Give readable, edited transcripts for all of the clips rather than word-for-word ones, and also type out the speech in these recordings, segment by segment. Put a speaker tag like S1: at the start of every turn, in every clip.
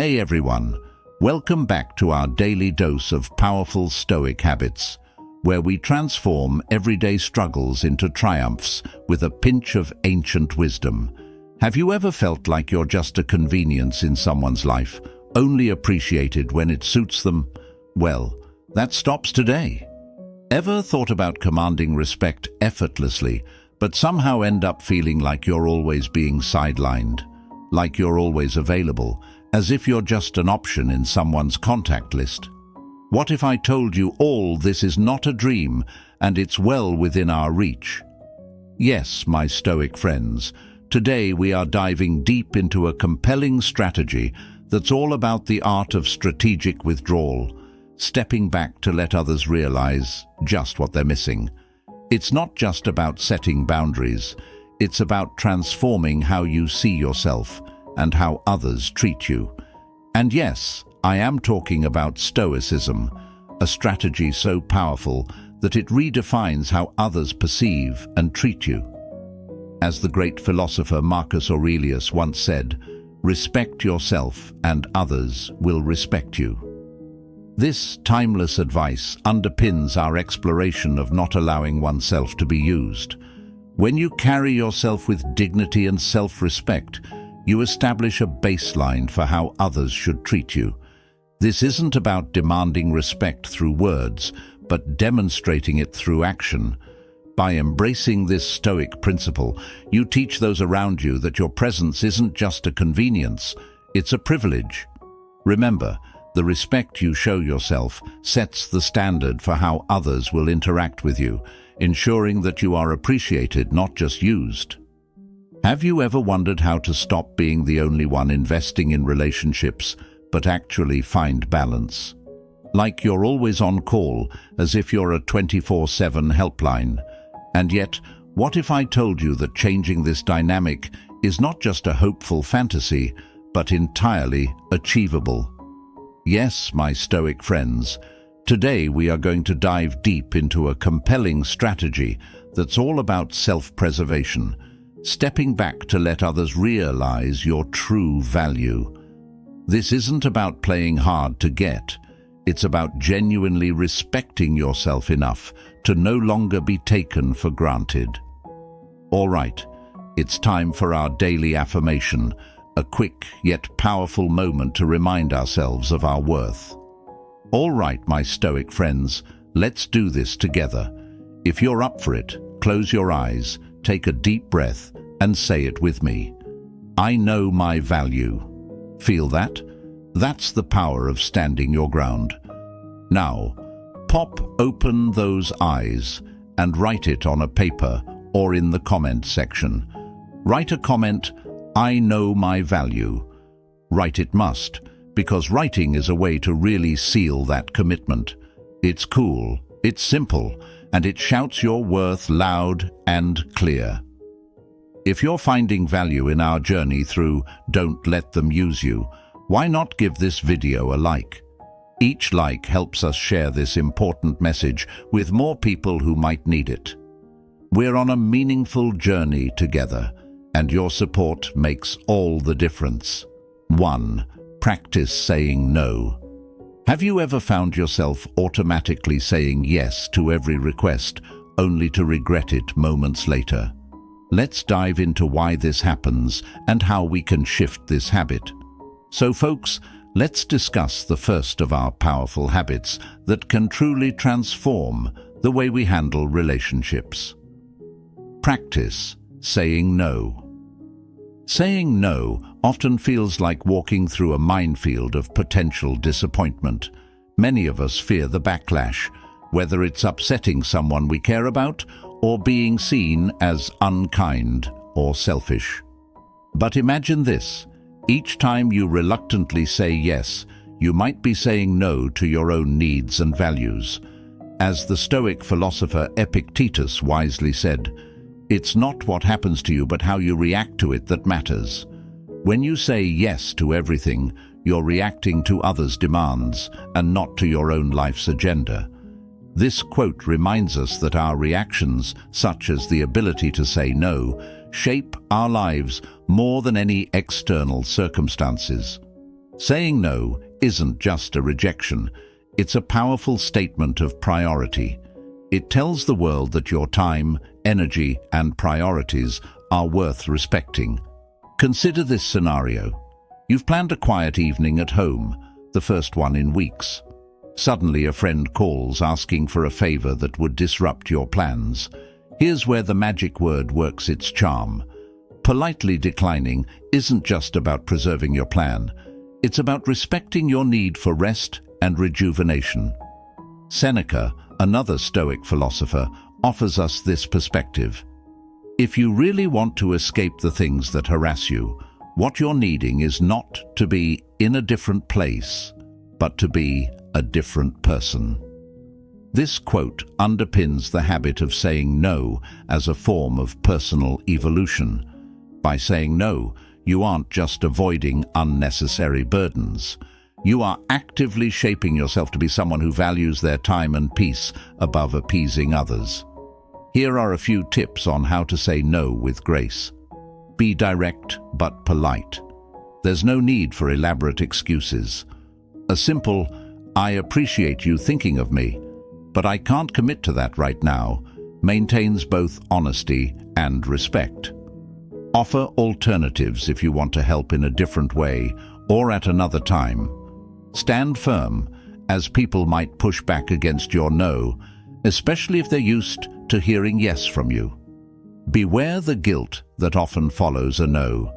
S1: Hey everyone, welcome back to our daily dose of powerful Stoic habits, where we transform everyday struggles into triumphs with a pinch of ancient wisdom. Have you ever felt like you're just a convenience in someone's life, only appreciated when it suits them? Well, that stops today. Ever thought about commanding respect effortlessly, but somehow end up feeling like you're always being sidelined, like you're always available, as if you're just an option in someone's contact list? What if I told you all this is not a dream and it's well within our reach? Yes, my Stoic friends, today we are diving deep into a compelling strategy that's all about the art of strategic withdrawal, stepping back to let others realize just what they're missing. It's not just about setting boundaries, it's about transforming how you see yourself and how others treat you. And yes, I am talking about Stoicism, a strategy so powerful that it redefines how others perceive and treat you. As the great philosopher Marcus Aurelius once said, "Respect yourself and others will respect you." This timeless advice underpins our exploration of not allowing oneself to be used. When you carry yourself with dignity and self-respect, you establish a baseline for how others should treat you. This isn't about demanding respect through words, but demonstrating it through action. By embracing this Stoic principle, you teach those around you that your presence isn't just a convenience, it's a privilege. Remember, the respect you show yourself sets the standard for how others will interact with you, ensuring that you are appreciated, not just used. Have you ever wondered how to stop being the only one investing in relationships, but actually find balance? Like you're always on call, as if you're a 24/7 helpline. And yet, what if I told you that changing this dynamic is not just a hopeful fantasy, but entirely achievable? Yes, my Stoic friends, today we are going to dive deep into a compelling strategy that's all about self-preservation, stepping back to let others realize your true value. This isn't about playing hard to get. It's about genuinely respecting yourself enough to no longer be taken for granted. All right, it's time for our daily affirmation, a quick yet powerful moment to remind ourselves of our worth. All right, my Stoic friends, let's do this together. If you're up for it, close your eyes, take a deep breath, and say it with me. I know my value. Feel that? That's the power of standing your ground. Now, pop open those eyes and write it on a paper or in the comment section. Write a comment, "I know my value." Write it must, because writing is a way to really seal that commitment. It's cool, it's simple, and it shouts your worth loud and clear. If you're finding value in our journey through Don't Let Them Use You, why not give this video a like? Each like helps us share this important message with more people who might need it. We're on a meaningful journey together, and your support makes all the difference. 1. Practice saying no. Have you ever found yourself automatically saying yes to every request, only to regret it moments later? Let's dive into why this happens and how we can shift this habit. So folks, let's discuss the first of our powerful habits that can truly transform the way we handle relationships. Practice saying no. Saying no often feels like walking through a minefield of potential disappointment. Many of us fear the backlash, whether it's upsetting someone we care about or being seen as unkind or selfish. But imagine this. Each time you reluctantly say yes, you might be saying no to your own needs and values. As the Stoic philosopher Epictetus wisely said, "It's not what happens to you but how you react to it that matters." When you say yes to everything, you're reacting to others' demands and not to your own life's agenda. This quote reminds us that our reactions, such as the ability to say no, shape our lives more than any external circumstances. Saying no isn't just a rejection, it's a powerful statement of priority. It tells the world that your time, energy, and priorities are worth respecting. Consider this scenario. You've planned a quiet evening at home, the first one in weeks. Suddenly a friend calls asking for a favor that would disrupt your plans. Here's where the magic word works its charm. Politely declining isn't just about preserving your plan. It's about respecting your need for rest and rejuvenation. Seneca, another Stoic philosopher, offers us this perspective. If you really want to escape the things that harass you, what you're needing is not to be in a different place, but to be a different person. This quote underpins the habit of saying no as a form of personal evolution. By saying no, you aren't just avoiding unnecessary burdens. You are actively shaping yourself to be someone who values their time and peace above appeasing others. Here are a few tips on how to say no with grace. Be direct but polite. There's no need for elaborate excuses. A simple, "I appreciate you thinking of me, but I can't commit to that right now," maintains both honesty and respect. Offer alternatives if you want to help in a different way or at another time. Stand firm, as people might push back against your no, especially if they're used to hearing yes from you. Beware the guilt that often follows a no.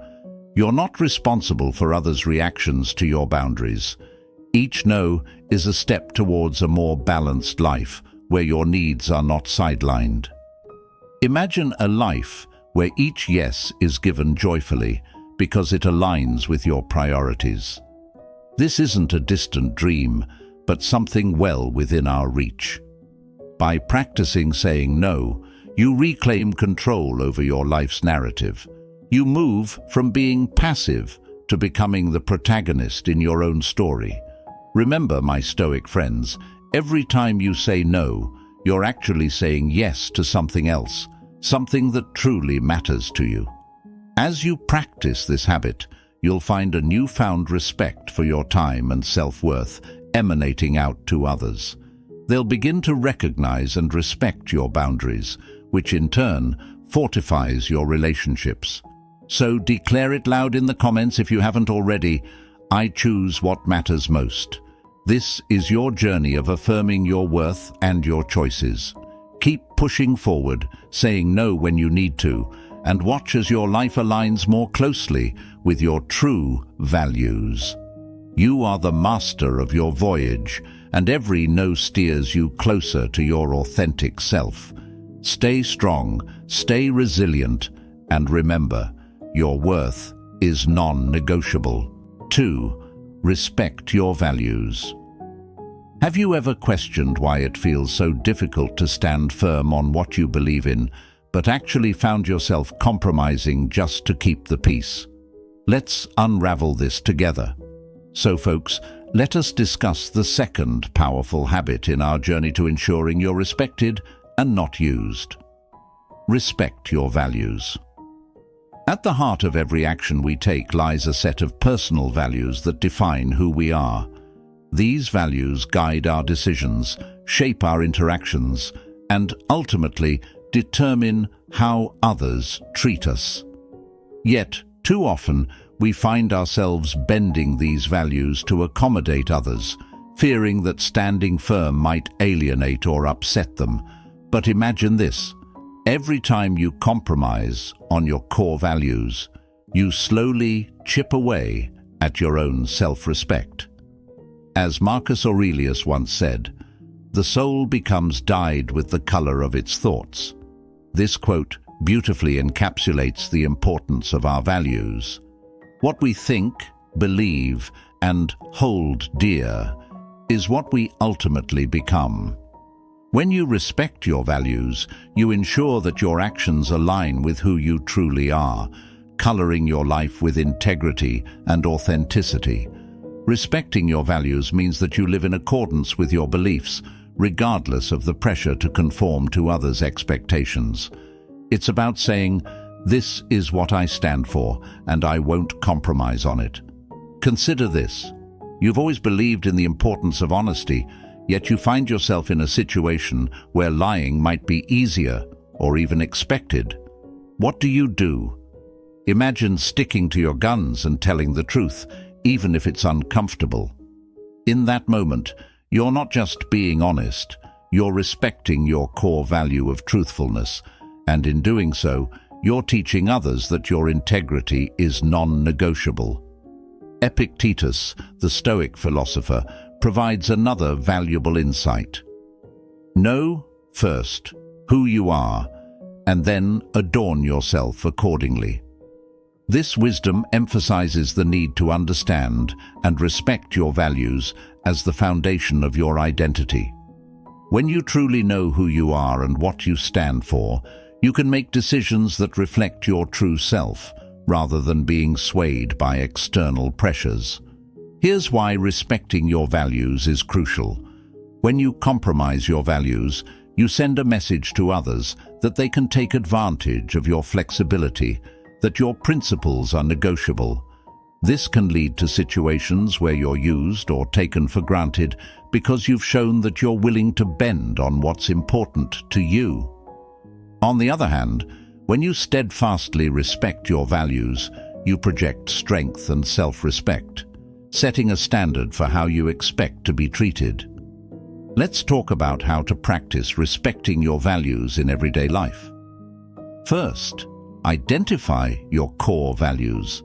S1: You're not responsible for others' reactions to your boundaries. Each no is a step towards a more balanced life, where your needs are not sidelined. Imagine a life where each yes is given joyfully because it aligns with your priorities. This isn't a distant dream, but something well within our reach. By practicing saying no, you reclaim control over your life's narrative. You move from being passive to becoming the protagonist in your own story. Remember, my Stoic friends, every time you say no, you're actually saying yes to something else, something that truly matters to you. As you practice this habit, you'll find a newfound respect for your time and self-worth emanating out to others. They'll begin to recognize and respect your boundaries, which in turn fortifies your relationships. So declare it loud in the comments if you haven't already. I choose what matters most. This is your journey of affirming your worth and your choices. Keep pushing forward, saying no when you need to, and watch as your life aligns more closely with your true values. You are the master of your voyage, and every no steers you closer to your authentic self. Stay strong, stay resilient, and remember, your worth is non-negotiable. 2. Respect your values. Have you ever questioned why it feels so difficult to stand firm on what you believe in, but actually found yourself compromising just to keep the peace? Let's unravel this together. So folks, let us discuss the second powerful habit in our journey to ensuring you're respected and not used. Respect your values. At the heart of every action we take lies a set of personal values that define who we are. These values guide our decisions, shape our interactions, and ultimately determine how others treat us. Yet, too often, we find ourselves bending these values to accommodate others, fearing that standing firm might alienate or upset them. But imagine this. Every time you compromise on your core values, you slowly chip away at your own self-respect. As Marcus Aurelius once said, "The soul becomes dyed with the color of its thoughts." This quote beautifully encapsulates the importance of our values. What we think, believe, and hold dear is what we ultimately become. When you respect your values, you ensure that your actions align with who you truly are, coloring your life with integrity and authenticity. Respecting your values means that you live in accordance with your beliefs, regardless of the pressure to conform to others' expectations. It's about saying, "This is what I stand for, and I won't compromise on it." Consider this. You've always believed in the importance of honesty, yet you find yourself in a situation where lying might be easier or even expected. What do? Imagine sticking to your guns and telling the truth, even if it's uncomfortable. In that moment, you're not just being honest, you're respecting your core value of truthfulness, and in doing so, you're teaching others that your integrity is non-negotiable. Epictetus, the Stoic philosopher, provides another valuable insight. Know, first, who you are, and then adorn yourself accordingly. This wisdom emphasizes the need to understand and respect your values as the foundation of your identity. When you truly know who you are and what you stand for, you can make decisions that reflect your true self, rather than being swayed by external pressures. Here's why respecting your values is crucial. When you compromise your values, you send a message to others that they can take advantage of your flexibility, that your principles are negotiable. This can lead to situations where you're used or taken for granted because you've shown that you're willing to bend on what's important to you. On the other hand, when you steadfastly respect your values, you project strength and self-respect, setting a standard for how you expect to be treated. Let's talk about how to practice respecting your values in everyday life. First, identify your core values.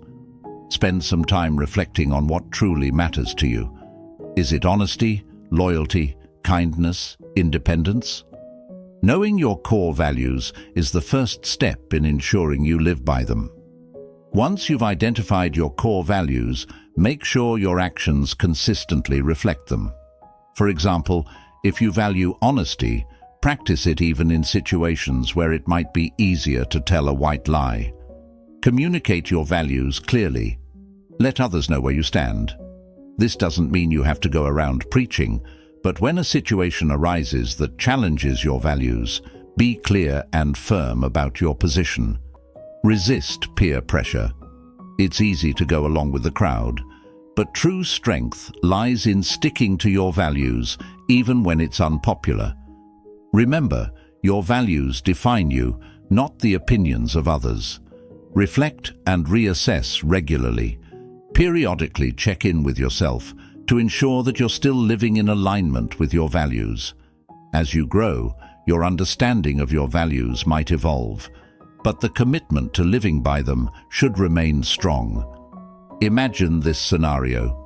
S1: Spend some time reflecting on what truly matters to you. Is it honesty, loyalty, kindness, independence? Knowing your core values is the first step in ensuring you live by them. Once you've identified your core values, make sure your actions consistently reflect them. For example, if you value honesty, practice it even in situations where it might be easier to tell a white lie. Communicate your values clearly. Let others know where you stand. This doesn't mean you have to go around preaching, but when a situation arises that challenges your values, be clear and firm about your position. Resist peer pressure. It's easy to go along with the crowd, but true strength lies in sticking to your values even when it's unpopular. Remember, your values define you, not the opinions of others. Reflect and reassess regularly. Periodically check in with yourself to ensure that you're still living in alignment with your values. As you grow, your understanding of your values might evolve, but the commitment to living by them should remain strong. Imagine this scenario.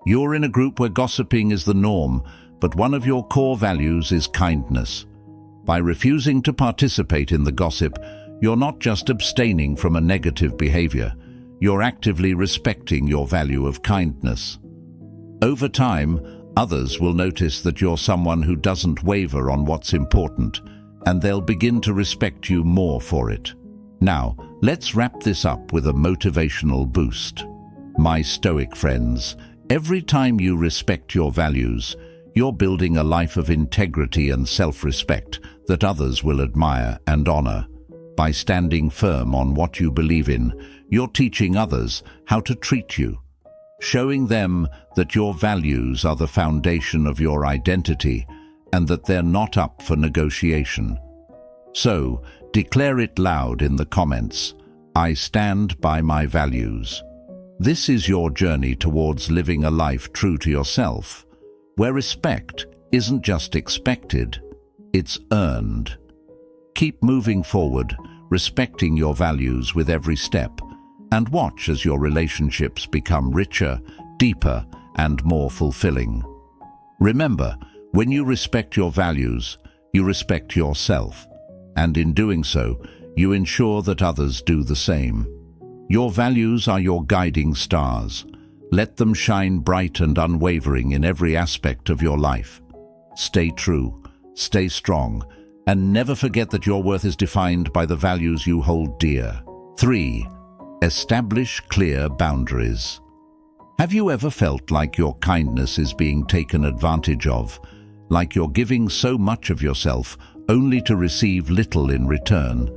S1: You're in a group where gossiping is the norm, but one of your core values is kindness. By refusing to participate in the gossip, you're not just abstaining from a negative behavior, you're actively respecting your value of kindness. Over time, others will notice that you're someone who doesn't waver on what's important, and they'll begin to respect you more for it. Now, let's wrap this up with a motivational boost. My Stoic friends, every time you respect your values, you're building a life of integrity and self-respect that others will admire and honor. By standing firm on what you believe in, you're teaching others how to treat you, showing them that your values are the foundation of your identity and that they're not up for negotiation. So, declare it loud in the comments, I stand by my values. This is your journey towards living a life true to yourself, where respect isn't just expected, it's earned. Keep moving forward, respecting your values with every step, and watch as your relationships become richer, deeper, and more fulfilling. Remember, when you respect your values, you respect yourself, and in doing so, you ensure that others do the same. Your values are your guiding stars. Let them shine bright and unwavering in every aspect of your life. Stay true, stay strong, and never forget that your worth is defined by the values you hold dear. 3. Establish clear boundaries. Have you ever felt like your kindness is being taken advantage of, like you're giving so much of yourself only to receive little in return?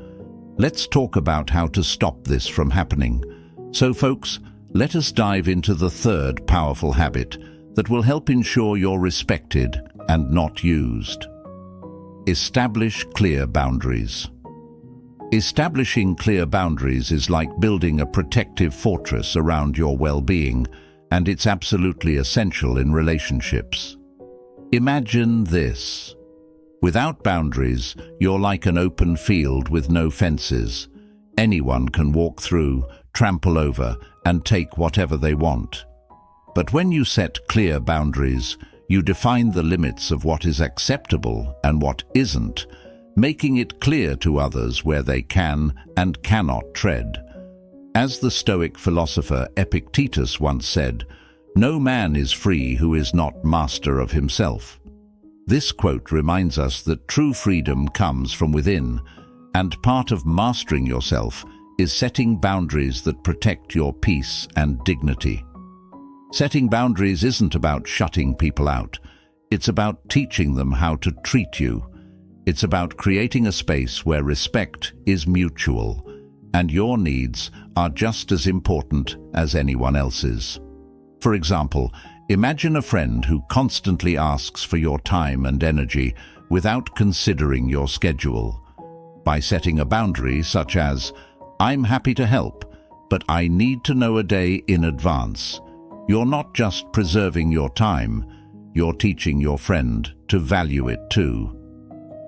S1: Let's talk about how to stop this from happening. So folks, let us dive into the third powerful habit that will help ensure you're respected and not used. Establish clear boundaries. Establishing clear boundaries is like building a protective fortress around your well-being, and it's absolutely essential in relationships. Imagine this. Without boundaries, you're like an open field with no fences. Anyone can walk through, trample over, and take whatever they want. But when you set clear boundaries, you define the limits of what is acceptable and what isn't, making it clear to others where they can and cannot tread. As the Stoic philosopher Epictetus once said, "No man is free who is not master of himself." This quote reminds us that true freedom comes from within, and part of mastering yourself is setting boundaries that protect your peace and dignity. Setting boundaries isn't about shutting people out. It's about teaching them how to treat you. It's about creating a space where respect is mutual, and your needs are just as important as anyone else's. For example, imagine a friend who constantly asks for your time and energy without considering your schedule. By setting a boundary such as, "I'm happy to help, but I need to know a day in advance," you're not just preserving your time, you're teaching your friend to value it too.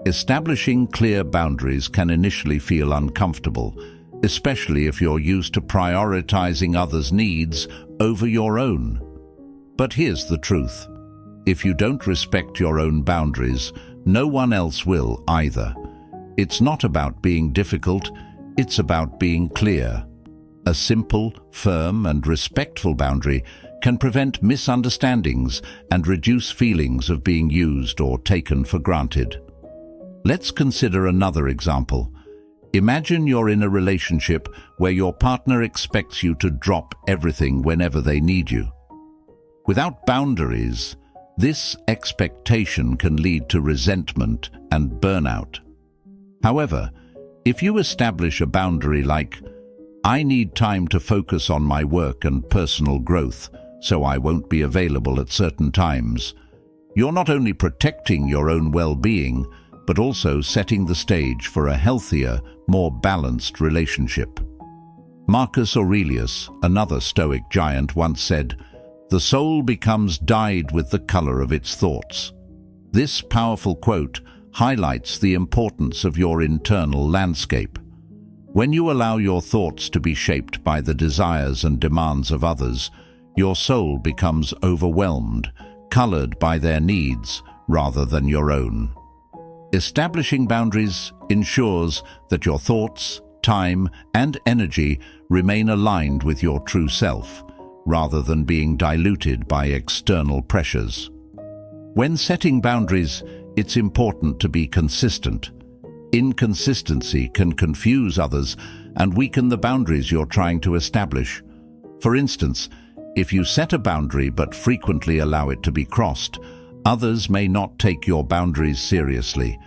S1: Establishing clear boundaries can initially feel uncomfortable, especially if you're used to prioritizing others' needs over your own. But here's the truth. If you don't respect your own boundaries, no one else will either. It's not about being difficult, it's about being clear. A simple, firm, and respectful boundary can prevent misunderstandings and reduce feelings of being used or taken for granted. Let's consider another example. Imagine you're in a relationship where your partner expects you to drop everything whenever they need you. Without boundaries, this expectation can lead to resentment and burnout. However, if you establish a boundary like, "I need time to focus on my work and personal growth, so I won't be available at certain times," you're not only protecting your own well-being, but also setting the stage for a healthier, more balanced relationship. Marcus Aurelius, another Stoic giant, once said, "The soul becomes dyed with the color of its thoughts." This powerful quote highlights the importance of your internal landscape. When you allow your thoughts to be shaped by the desires and demands of others, your soul becomes overwhelmed, colored by their needs rather than your own. Establishing boundaries ensures that your thoughts, time, and energy remain aligned with your true self, rather than being diluted by external pressures. When setting boundaries, it's important to be consistent. Inconsistency can confuse others and weaken the boundaries you're trying to establish. For instance, if you set a boundary but frequently allow it to be crossed, others may not take your boundaries seriously.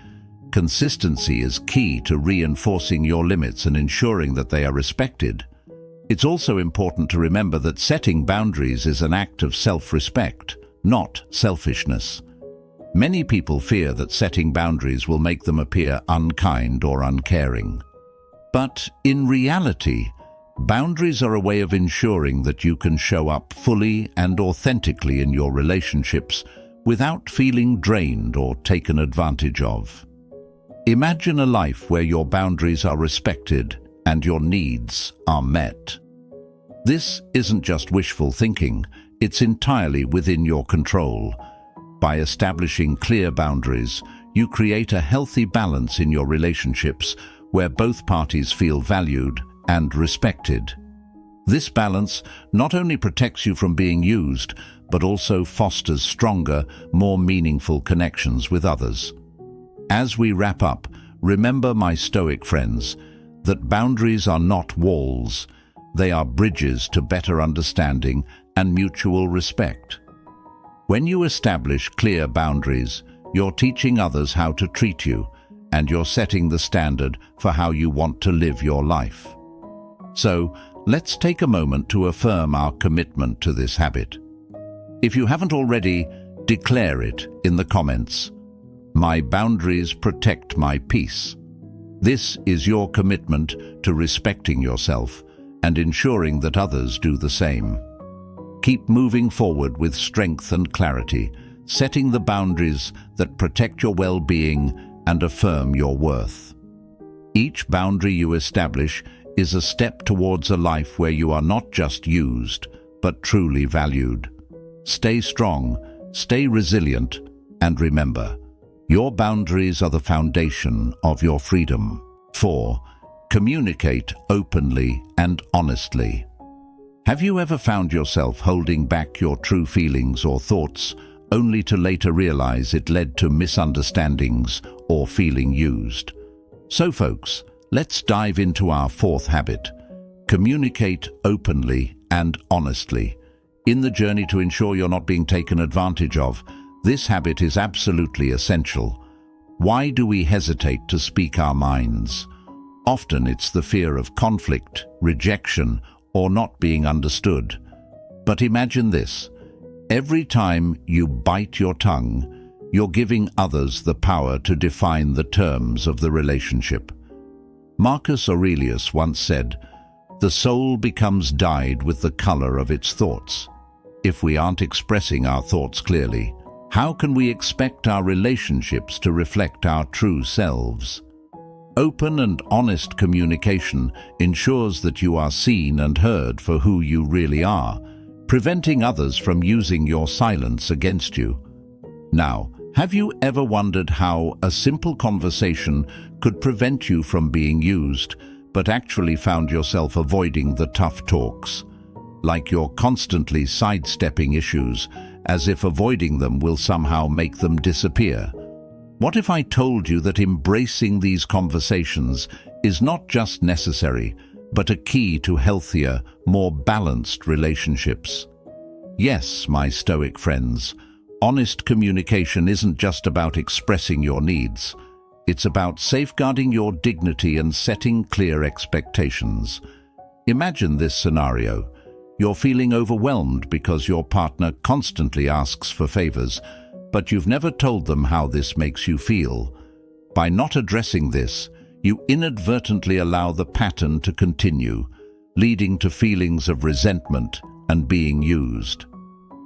S1: Consistency is key to reinforcing your limits and ensuring that they are respected. It's also important to remember that setting boundaries is an act of self-respect, not selfishness. Many people fear that setting boundaries will make them appear unkind or uncaring. But in reality, boundaries are a way of ensuring that you can show up fully and authentically in your relationships without feeling drained or taken advantage of. Imagine a life where your boundaries are respected and your needs are met. This isn't just wishful thinking, it's entirely within your control. By establishing clear boundaries, you create a healthy balance in your relationships where both parties feel valued and respected. This balance not only protects you from being used, but also fosters stronger, more meaningful connections with others. As we wrap up, remember, my Stoic friends, that boundaries are not walls. They are bridges to better understanding and mutual respect. When you establish clear boundaries, you're teaching others how to treat you, and you're setting the standard for how you want to live your life. So, Let's take a moment to affirm our commitment to this habit. If you haven't already, declare it in the comments. My boundaries protect my peace. This is your commitment to respecting yourself and ensuring that others do the same. Keep moving forward with strength and clarity, setting the boundaries that protect your well-being and affirm your worth. Each boundary you establish is a step towards a life where you are not just used, but truly valued. Stay strong, stay resilient, and remember, your boundaries are the foundation of your freedom. 4. Communicate openly and honestly. Have you ever found yourself holding back your true feelings or thoughts, only to later realize it led to misunderstandings or feeling used? So folks, let's dive into our 4th habit. Communicate openly and honestly. In the journey to ensure you're not being taken advantage of, this habit is absolutely essential. Why do we hesitate to speak our minds? Often it's the fear of conflict, rejection, or not being understood. But imagine this. Every time you bite your tongue, you're giving others the power to define the terms of the relationship. Marcus Aurelius once said, "The soul becomes dyed with the color of its thoughts." If we aren't expressing our thoughts clearly, how can we expect our relationships to reflect our true selves? Open and honest communication ensures that you are seen and heard for who you really are, preventing others from using your silence against you. Now, have you ever wondered how a simple conversation could prevent you from being used, but actually found yourself avoiding the tough talks? Like you're constantly sidestepping issues, as if avoiding them will somehow make them disappear. What if I told you that embracing these conversations is not just necessary, but a key to healthier, more balanced relationships? Yes, my Stoic friends, honest communication isn't just about expressing your needs. It's about safeguarding your dignity and setting clear expectations. Imagine this scenario. You're feeling overwhelmed because your partner constantly asks for favors, but you've never told them how this makes you feel. By not addressing this, you inadvertently allow the pattern to continue, leading to feelings of resentment and being used.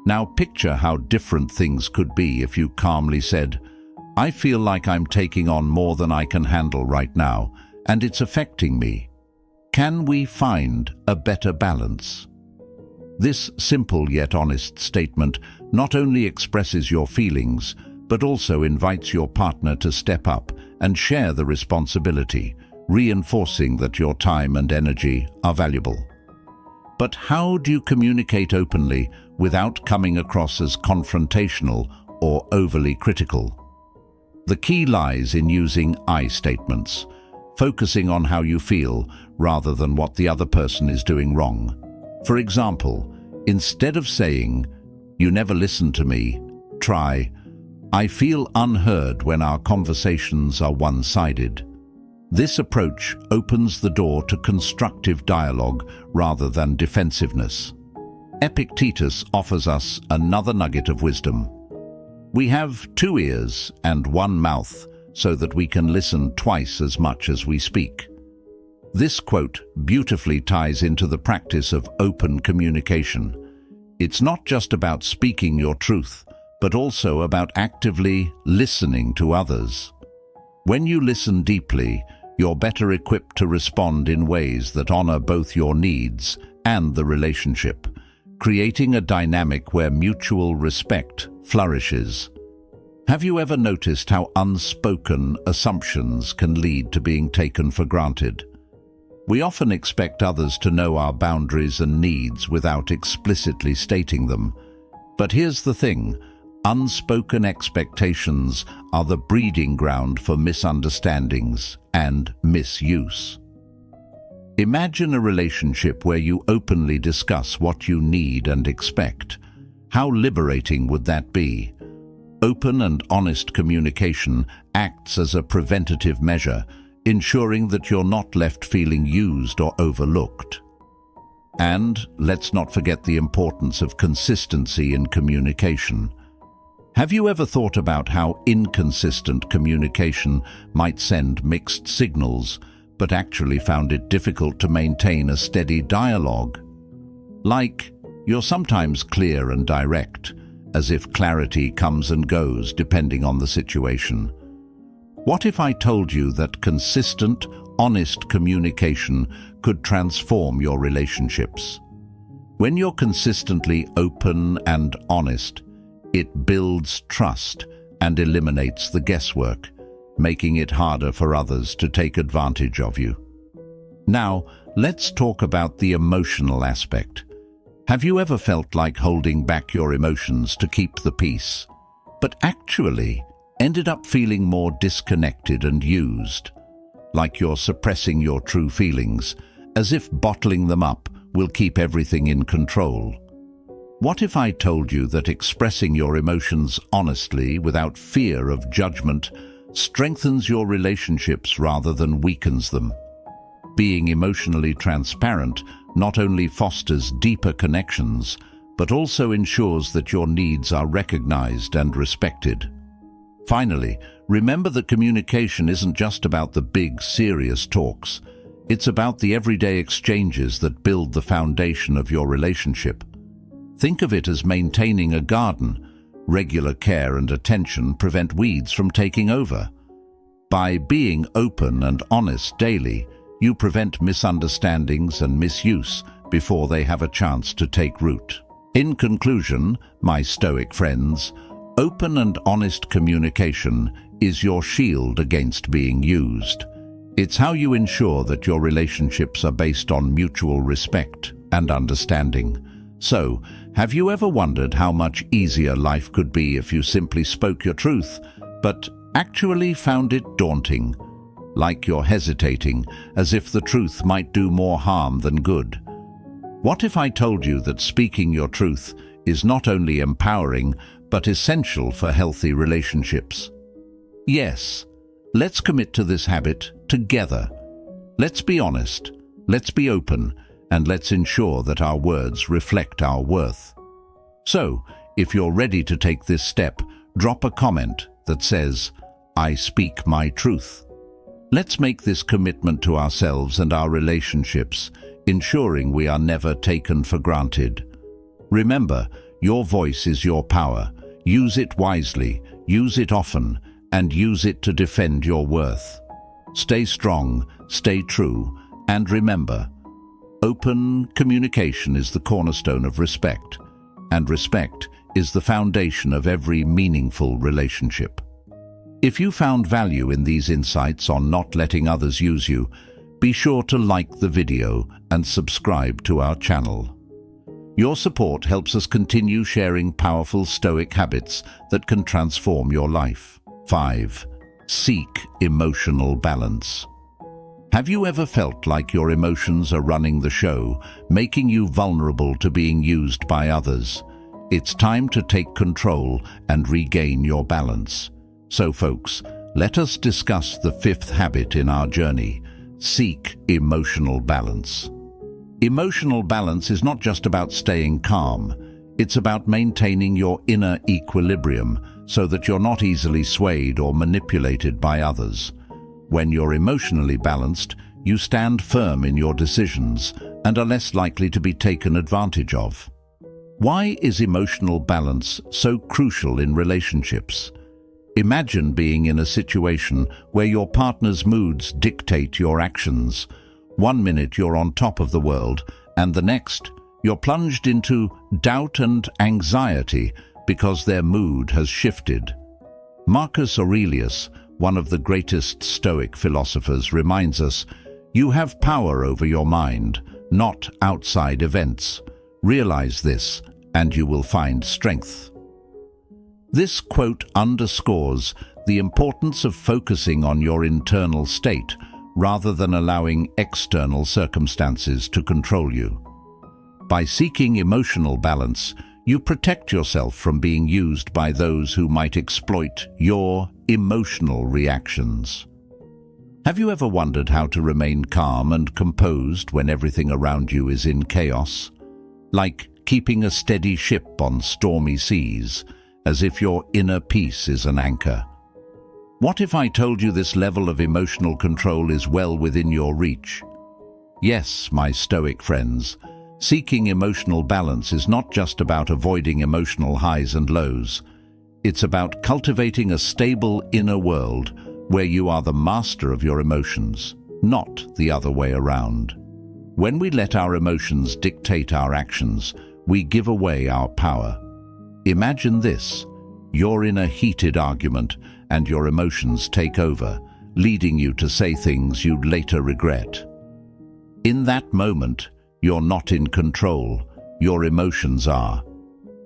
S1: Now picture how different things could be if you calmly said, "I feel like I'm taking on more than I can handle right now, and it's affecting me. Can we find a better balance?" This simple yet honest statement not only expresses your feelings, but also invites your partner to step up and share the responsibility, reinforcing that your time and energy are valuable. But how do you communicate openly without coming across as confrontational or overly critical? The key lies in using I statements, focusing on how you feel rather than what the other person is doing wrong. For example, instead of saying, "You never listen to me," try, "I feel unheard when our conversations are one-sided." This approach opens the door to constructive dialogue rather than defensiveness. Epictetus offers us another nugget of wisdom. We have 2 ears and 1 mouth so that we can listen twice as much as we speak. This quote beautifully ties into the practice of open communication. It's not just about speaking your truth, but also about actively listening to others. When you listen deeply, you're better equipped to respond in ways that honor both your needs and the relationship, creating a dynamic where mutual respect flourishes. Have you ever noticed how unspoken assumptions can lead to being taken for granted? We often expect others to know our boundaries and needs without explicitly stating them. But here's the thing, unspoken expectations are the breeding ground for misunderstandings and misuse. Imagine a relationship where you openly discuss what you need and expect. How liberating would that be? Open and honest communication acts as a preventative measure, ensuring that you're not left feeling used or overlooked. And let's not forget the importance of consistency in communication. Have you ever thought about how inconsistent communication might send mixed signals, but actually found it difficult to maintain a steady dialogue? Like, you're sometimes clear and direct, as if clarity comes and goes depending on the situation. What if I told you that consistent, honest communication could transform your relationships? When you're consistently open and honest, it builds trust and eliminates the guesswork, making it harder for others to take advantage of you. Now, let's talk about the emotional aspect. Have you ever felt like holding back your emotions to keep the peace, but actually ended up feeling more disconnected and used? Like you're suppressing your true feelings, as if bottling them up will keep everything in control. What if I told you that expressing your emotions honestly, without fear of judgment, strengthens your relationships rather than weakens them? Being emotionally transparent not only fosters deeper connections, but also ensures that your needs are recognized and respected. Finally, remember that communication isn't just about the big, serious talks. It's about the everyday exchanges that build the foundation of your relationship. Think of it as maintaining a garden. Regular care and attention prevent weeds from taking over. By being open and honest daily, you prevent misunderstandings and misuse before they have a chance to take root. In conclusion, my Stoic friends, open and honest communication is your shield against being used. It's how you ensure that your relationships are based on mutual respect and understanding. So, have you ever wondered how much easier life could be if you simply spoke your truth, but actually found it daunting? Like you're hesitating, as if the truth might do more harm than good. What if I told you that speaking your truth is not only empowering, but essential for healthy relationships? Yes, let's commit to this habit together. Let's be honest, let's be open, and let's ensure that our words reflect our worth. So, if you're ready to take this step, drop a comment that says, "I speak my truth." Let's make this commitment to ourselves and our relationships, ensuring we are never taken for granted. Remember, your voice is your power. Use it wisely, use it often, and use it to defend your worth. Stay strong, stay true, and remember, open communication is the cornerstone of respect, and respect is the foundation of every meaningful relationship. If you found value in these insights on not letting others use you, be sure to like the video and subscribe to our channel. Your support helps us continue sharing powerful Stoic habits that can transform your life. 5. Seek emotional balance. Have you ever felt like your emotions are running the show, making you vulnerable to being used by others? It's time to take control and regain your balance. So folks, let us discuss the 5th habit in our journey. Seek emotional balance. Emotional balance is not just about staying calm. It's about maintaining your inner equilibrium so that you're not easily swayed or manipulated by others. When you're emotionally balanced, you stand firm in your decisions and are less likely to be taken advantage of. Why is emotional balance so crucial in relationships? Imagine being in a situation where your partner's moods dictate your actions. One minute you're on top of the world, and the next you're plunged into doubt and anxiety because their mood has shifted. Marcus Aurelius, one of the greatest Stoic philosophers, reminds us, "You have power over your mind, not outside events. Realize this, and you will find strength." This quote underscores the importance of focusing on your internal state rather than allowing external circumstances to control you. By seeking emotional balance, you protect yourself from being used by those who might exploit your emotional reactions. Have you ever wondered how to remain calm and composed when everything around you is in chaos? Like keeping a steady ship on stormy seas, as if your inner peace is an anchor. What if I told you this level of emotional control is well within your reach? Yes, my Stoic friends, seeking emotional balance is not just about avoiding emotional highs and lows. It's about cultivating a stable inner world where you are the master of your emotions, not the other way around. When we let our emotions dictate our actions, we give away our power. Imagine this: you're in a heated argument and your emotions take over, leading you to say things you'd later regret. In that moment, you're not in control, your emotions are.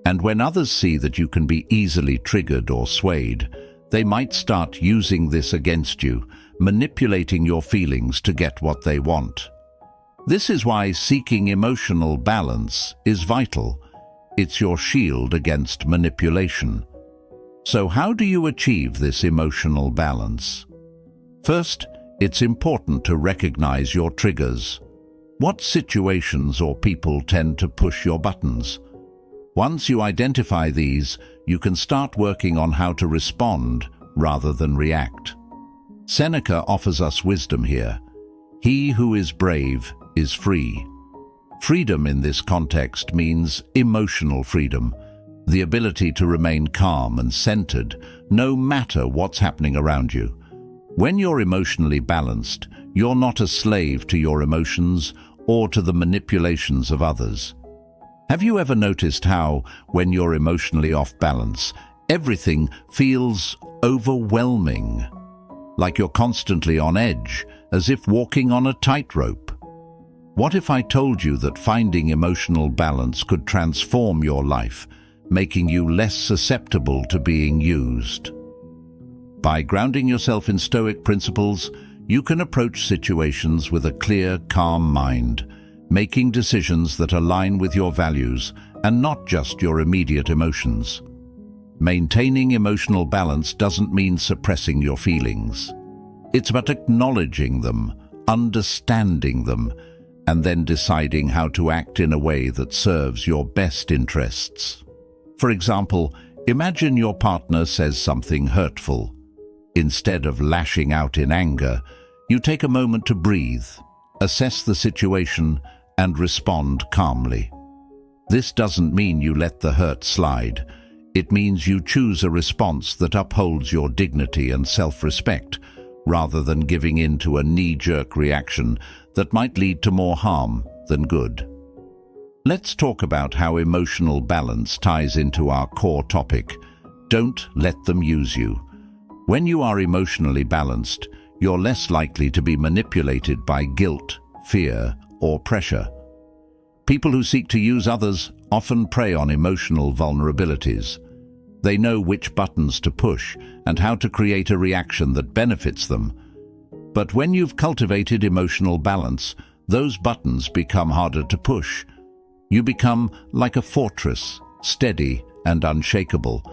S1: And when others see that you can be easily triggered or swayed, they might start using this against you, manipulating your feelings to get what they want. This is why seeking emotional balance is vital. It's your shield against manipulation. So how do you achieve this emotional balance? First, it's important to recognize your triggers. What situations or people tend to push your buttons? Once you identify these, you can start working on how to respond rather than react. Seneca offers us wisdom here. He who is brave is free. Freedom in this context means emotional freedom, the ability to remain calm and centered no matter what's happening around you. When you're emotionally balanced, you're not a slave to your emotions or to the manipulations of others. Have you ever noticed how, when you're emotionally off balance, everything feels overwhelming? Like you're constantly on edge, as if walking on a tightrope. What if I told you that finding emotional balance could transform your life, making you less susceptible to being used? By grounding yourself in Stoic principles, you can approach situations with a clear, calm mind, making decisions that align with your values and not just your immediate emotions. Maintaining emotional balance doesn't mean suppressing your feelings. It's about acknowledging them, understanding them, and then deciding how to act in a way that serves your best interests. For example, imagine your partner says something hurtful. Instead of lashing out in anger, you take a moment to breathe, assess the situation, and respond calmly. This doesn't mean you let the hurt slide. It means you choose a response that upholds your dignity and self-respect, rather than giving in to a knee-jerk reaction that might lead to more harm than good. Let's talk about how emotional balance ties into our core topic. Don't let them use you. When you are emotionally balanced, you're less likely to be manipulated by guilt, fear, or pressure. People who seek to use others often prey on emotional vulnerabilities. They know which buttons to push and how to create a reaction that benefits them. But when you've cultivated emotional balance, those buttons become harder to push. You become like a fortress, steady and unshakable,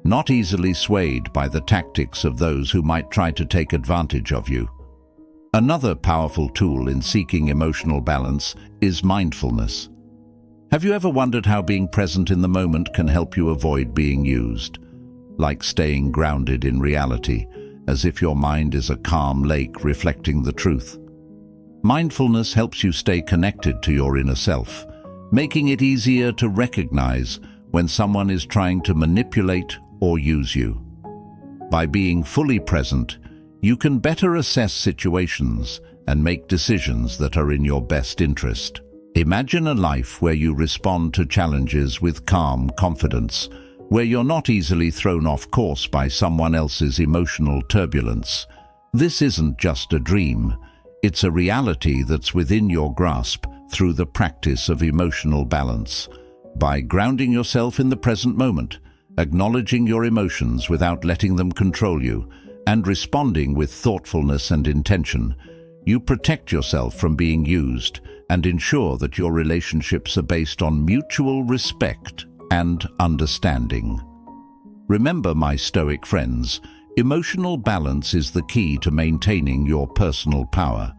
S1: not easily swayed by the tactics of those who might try to take advantage of you. Another powerful tool in seeking emotional balance is mindfulness. Have you ever wondered how being present in the moment can help you avoid being used? Like staying grounded in reality, as if your mind is a calm lake reflecting the truth. Mindfulness helps you stay connected to your inner self, making it easier to recognize when someone is trying to manipulate or use you. By being fully present, you can better assess situations and make decisions that are in your best interest. Imagine a life where you respond to challenges with calm confidence, where you're not easily thrown off course by someone else's emotional turbulence. This isn't just a dream. It's a reality that's within your grasp through the practice of emotional balance. By grounding yourself in the present moment, acknowledging your emotions without letting them control you, and responding with thoughtfulness and intention, you protect yourself from being used and ensure that your relationships are based on mutual respect and understanding. Remember, my Stoic friends, Emotional balance is the key to maintaining your personal power.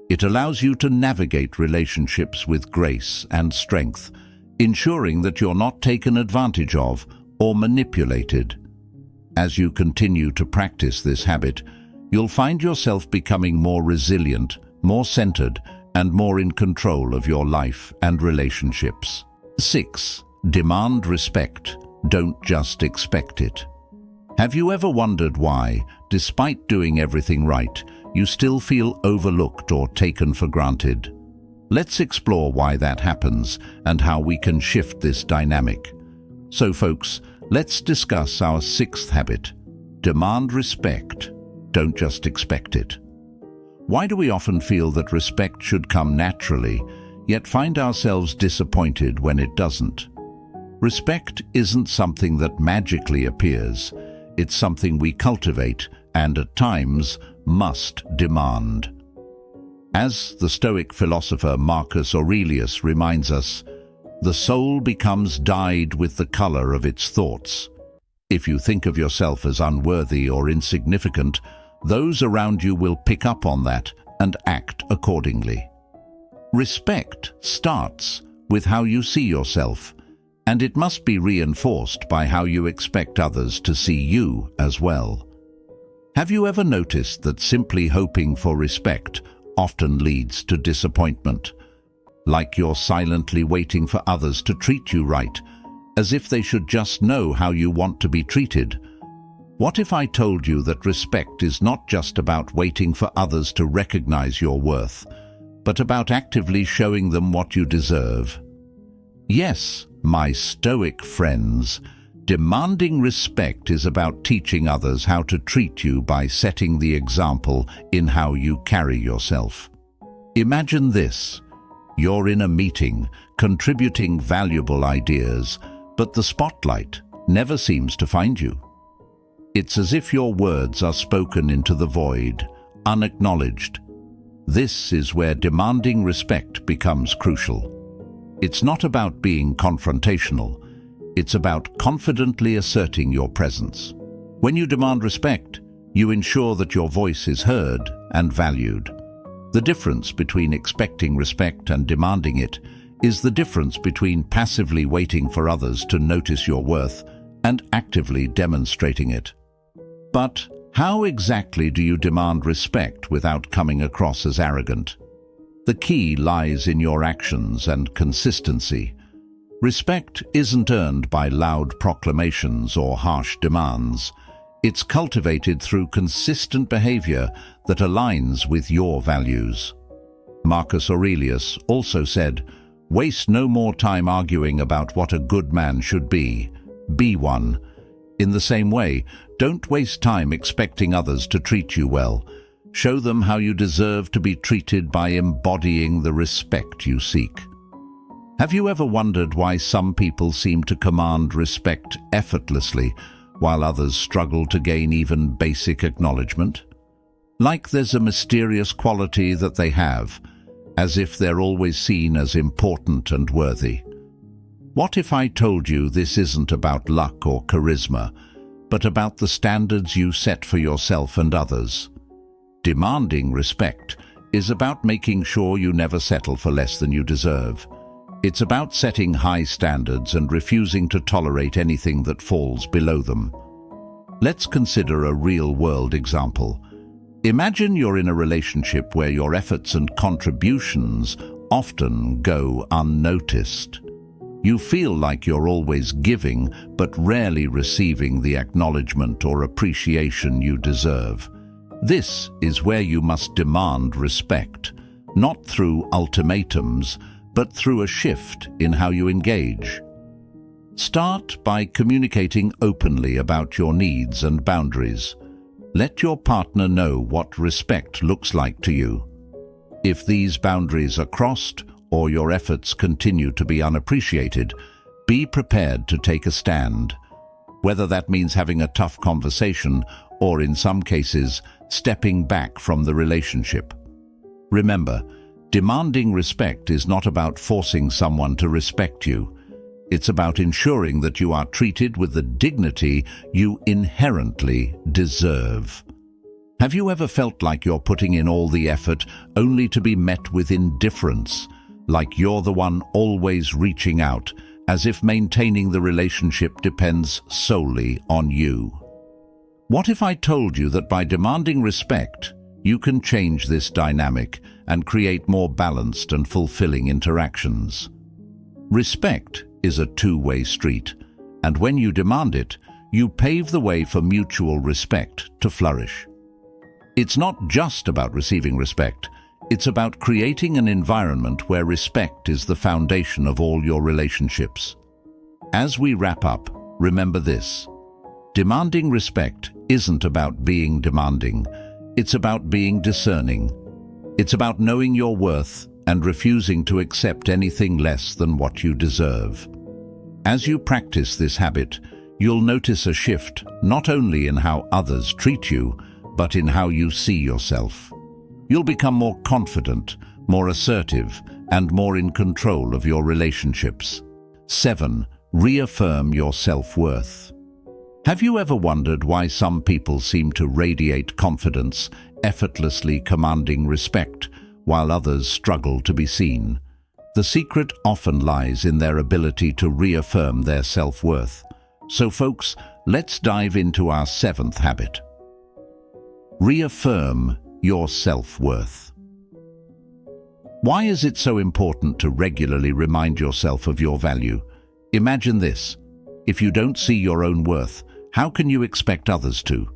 S1: It allows you to navigate relationships with grace and strength, ensuring that you're not taken advantage of or manipulated. As you continue to practice this habit, you'll find yourself becoming more resilient, more centered, and more in control of your life and relationships. 6. Demand respect. Don't just expect it. Have you ever wondered why, despite doing everything right, you still feel overlooked or taken for granted? Let's explore why that happens and how we can shift this dynamic. So folks, let's discuss our 6th habit. Demand respect. Don't just expect it. Why do we often feel that respect should come naturally, yet find ourselves disappointed when it doesn't? Respect isn't something that magically appears. It's something we cultivate and, at times, must demand. As the Stoic philosopher Marcus Aurelius reminds us, the soul becomes dyed with the color of its thoughts. If you think of yourself as unworthy or insignificant, those around you will pick up on that and act accordingly. Respect starts with how you see yourself, and it must be reinforced by how you expect others to see you as well. Have you ever noticed that simply hoping for respect often leads to disappointment? Like you're silently waiting for others to treat you right, as if they should just know how you want to be treated. What if I told you that respect is not just about waiting for others to recognize your worth, but about actively showing them what you deserve? Yes, my Stoic friends, demanding respect is about teaching others how to treat you by setting the example in how you carry yourself. Imagine this. You're in a meeting, contributing valuable ideas, but the spotlight never seems to find you. It's as if your words are spoken into the void, unacknowledged. This is where demanding respect becomes crucial. It's not about being confrontational. It's about confidently asserting your presence. When you demand respect, you ensure that your voice is heard and valued. The difference between expecting respect and demanding it is the difference between passively waiting for others to notice your worth and actively demonstrating it. But how exactly do you demand respect without coming across as arrogant? The key lies in your actions and consistency. Respect isn't earned by loud proclamations or harsh demands. It's cultivated through consistent behavior that aligns with your values. Marcus Aurelius also said, "Waste no more time arguing about what a good man should be. Be one." In the same way, don't waste time expecting others to treat you well. Show them how you deserve to be treated by embodying the respect you seek. Have you ever wondered why some people seem to command respect effortlessly, while others struggle to gain even basic acknowledgement? Like there's a mysterious quality that they have, as if they're always seen as important and worthy. What if I told you this isn't about luck or charisma, but about the standards you set for yourself and others? Demanding respect is about making sure you never settle for less than you deserve. It's about setting high standards and refusing to tolerate anything that falls below them. Let's consider a real-world example. Imagine you're in a relationship where your efforts and contributions often go unnoticed. You feel like you're always giving, but rarely receiving the acknowledgement or appreciation you deserve. This is where you must demand respect, not through ultimatums, but through a shift in how you engage. Start by communicating openly about your needs and boundaries. Let your partner know what respect looks like to you. If these boundaries are crossed or your efforts continue to be unappreciated, be prepared to take a stand. Whether that means having a tough conversation or, in some cases, stepping back from the relationship. Remember, demanding respect is not about forcing someone to respect you. It's about ensuring that you are treated with the dignity you inherently deserve. Have you ever felt like you're putting in all the effort only to be met with indifference, like you're the one always reaching out, as if maintaining the relationship depends solely on you? What if I told you that by demanding respect, you can change this dynamic and create more balanced and fulfilling interactions? Respect is a two-way street, and when you demand it, you pave the way for mutual respect to flourish. It's not just about receiving respect, it's about creating an environment where respect is the foundation of all your relationships. As we wrap up, remember this: demanding respect isn't about being demanding, it's about being discerning. It's about knowing your worth and refusing to accept anything less than what you deserve. As you practice this habit, you'll notice a shift not only in how others treat you, but in how you see yourself. You'll become more confident, more assertive, and more in control of your relationships. 7. Reaffirm your self-worth. Have you ever wondered why some people seem to radiate confidence, effortlessly commanding respect, while others struggle to be seen? The secret often lies in their ability to reaffirm their self-worth. So folks, let's dive into our 7th habit. Reaffirm your self-worth. Why is it so important to regularly remind yourself of your value? Imagine this: if you don't see your own worth, how can you expect others to?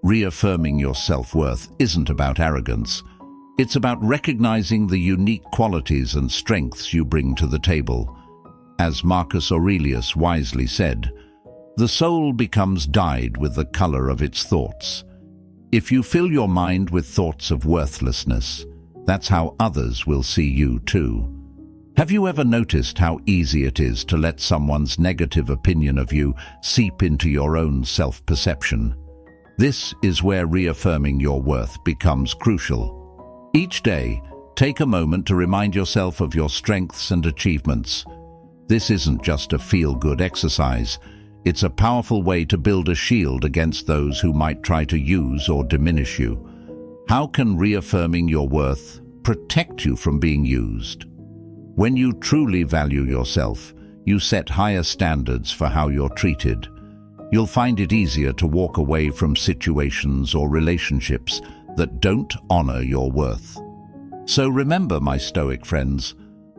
S1: Reaffirming your self-worth isn't about arrogance. It's about recognizing the unique qualities and strengths you bring to the table. As Marcus Aurelius wisely said, "The soul becomes dyed with the color of its thoughts." If you fill your mind with thoughts of worthlessness, that's how others will see you too. Have you ever noticed how easy it is to let someone's negative opinion of you seep into your own self-perception? This is where reaffirming your worth becomes crucial. Each day, take a moment to remind yourself of your strengths and achievements. This isn't just a feel-good exercise. It's a powerful way to build a shield against those who might try to use or diminish you. How can reaffirming your worth protect you from being used? When you truly value yourself, you set higher standards for how you're treated. You'll find it easier to walk away from situations or relationships that don't honor your worth. So remember, my Stoic friends,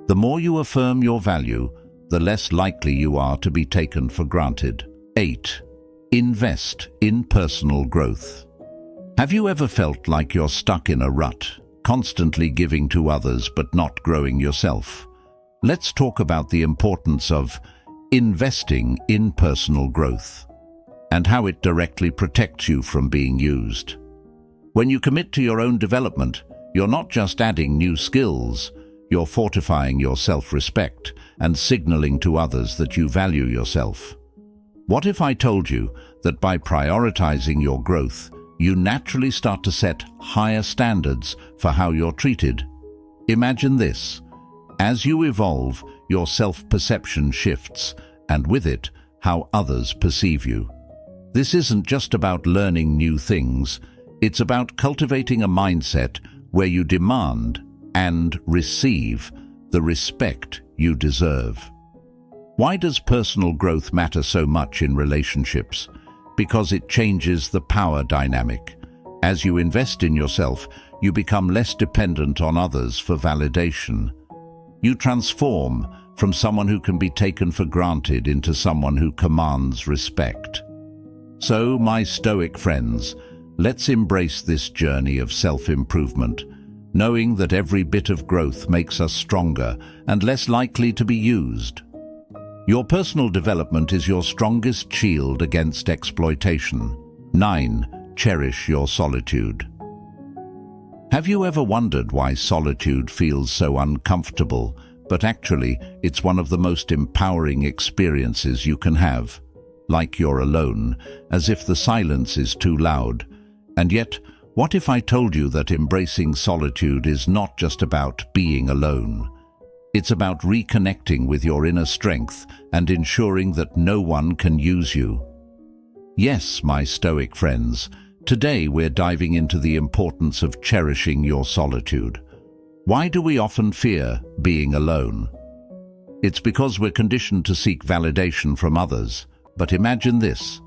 S1: the more you affirm your value, the less likely you are to be taken for granted. 8. Invest in personal growth. Have you ever felt like you're stuck in a rut, constantly giving to others but not growing yourself? Let's talk about the importance of investing in personal growth and how it directly protects you from being used. When you commit to your own development, you're not just adding new skills, you're fortifying your self-respect and signaling to others that you value yourself. What if I told you that by prioritizing your growth, you naturally start to set higher standards for how you're treated? Imagine this: as you evolve, your self-perception shifts, and with it, how others perceive you. This isn't just about learning new things, it's about cultivating a mindset where you demand and receive the respect you deserve. Why does personal growth matter so much in relationships? Because it changes the power dynamic. As you invest in yourself, you become less dependent on others for validation. You transform from someone who can be taken for granted into someone who commands respect. So, my Stoic friends, let's embrace this journey of self-improvement, knowing that every bit of growth makes us stronger and less likely to be used. Your personal development is your strongest shield against exploitation. 9. Cherish your solitude. Have you ever wondered why solitude feels so uncomfortable, but actually it's one of the most empowering experiences you can have? Like you're alone, as if the silence is too loud. And yet, what if I told you that embracing solitude is not just about being alone? It's about reconnecting with your inner strength and ensuring that no one can use you. Yes, my Stoic friends, today we're diving into the importance of cherishing your solitude. Why do we often fear being alone? It's because we're conditioned to seek validation from others. But imagine this: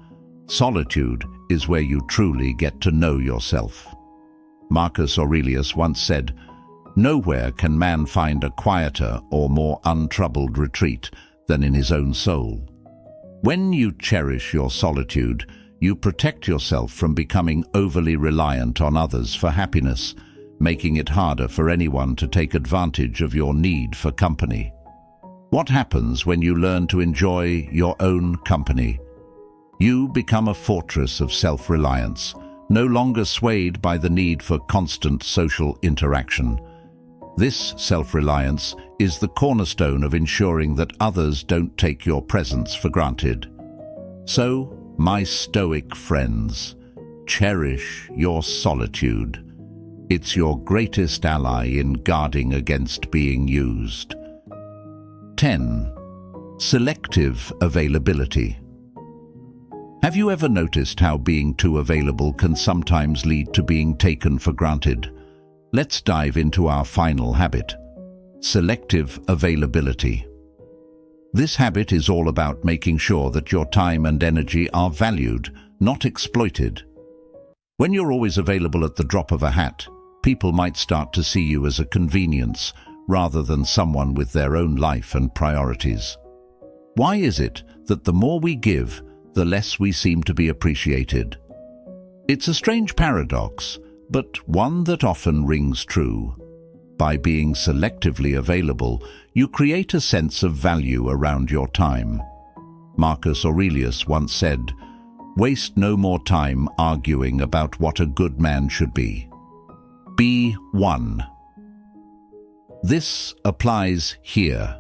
S1: solitude is where you truly get to know yourself. Marcus Aurelius once said, "Nowhere can man find a quieter or more untroubled retreat than in his own soul." When you cherish your solitude, you protect yourself from becoming overly reliant on others for happiness, making it harder for anyone to take advantage of your need for company. What happens when you learn to enjoy your own company? You become a fortress of self-reliance, no longer swayed by the need for constant social interaction. This self-reliance is the cornerstone of ensuring that others don't take your presence for granted. So, my Stoic friends, cherish your solitude. It's your greatest ally in guarding against being used. 10. Selective availability. Have you ever noticed how being too available can sometimes lead to being taken for granted? Let's dive into our final habit: selective availability. This habit is all about making sure that your time and energy are valued, not exploited. When you're always available at the drop of a hat, people might start to see you as a convenience rather than someone with their own life and priorities. Why is it that the more we give, the less we seem to be appreciated? It's a strange paradox, but one that often rings true. By being selectively available, you create a sense of value around your time. Marcus Aurelius once said, "Waste no more time arguing about what a good man should be. Be one." This applies here.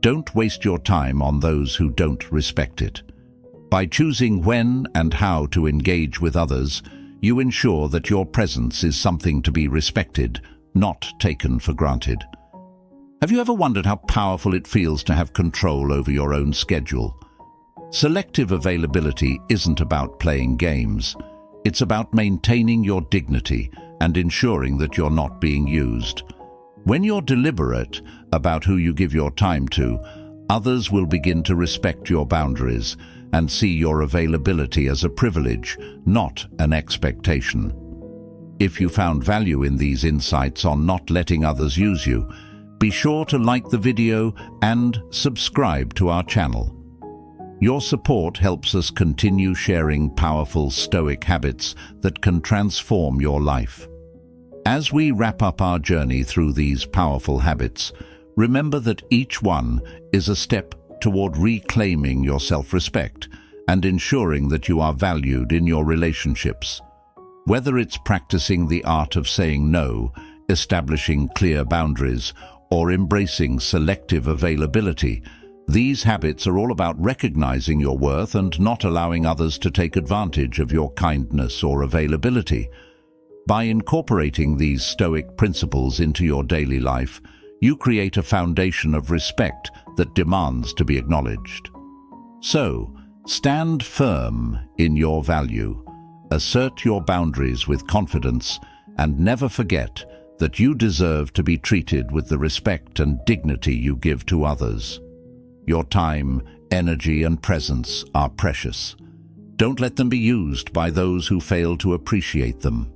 S1: Don't waste your time on those who don't respect it. By choosing when and how to engage with others, you ensure that your presence is something to be respected, not taken for granted. Have you ever wondered how powerful it feels to have control over your own schedule? Selective availability isn't about playing games. It's about maintaining your dignity and ensuring that you're not being used. When you're deliberate about who you give your time to, others will begin to respect your boundaries and see your availability as a privilege, not an expectation. If you found value in these insights on not letting others use you, be sure to like the video and subscribe to our channel. Your support helps us continue sharing powerful Stoic habits that can transform your life. As we wrap up our journey through these powerful habits, remember that each one is a step toward reclaiming your self-respect and ensuring that you are valued in your relationships. Whether it's practicing the art of saying no, establishing clear boundaries, or embracing selective availability, these habits are all about recognizing your worth and not allowing others to take advantage of your kindness or availability. By incorporating these Stoic principles into your daily life, you create a foundation of respect that demands to be acknowledged. So, stand firm in your value, assert your boundaries with confidence, and never forget that you deserve to be treated with the respect and dignity you give to others. Your time, energy, and presence are precious. Don't let them be used by those who fail to appreciate them.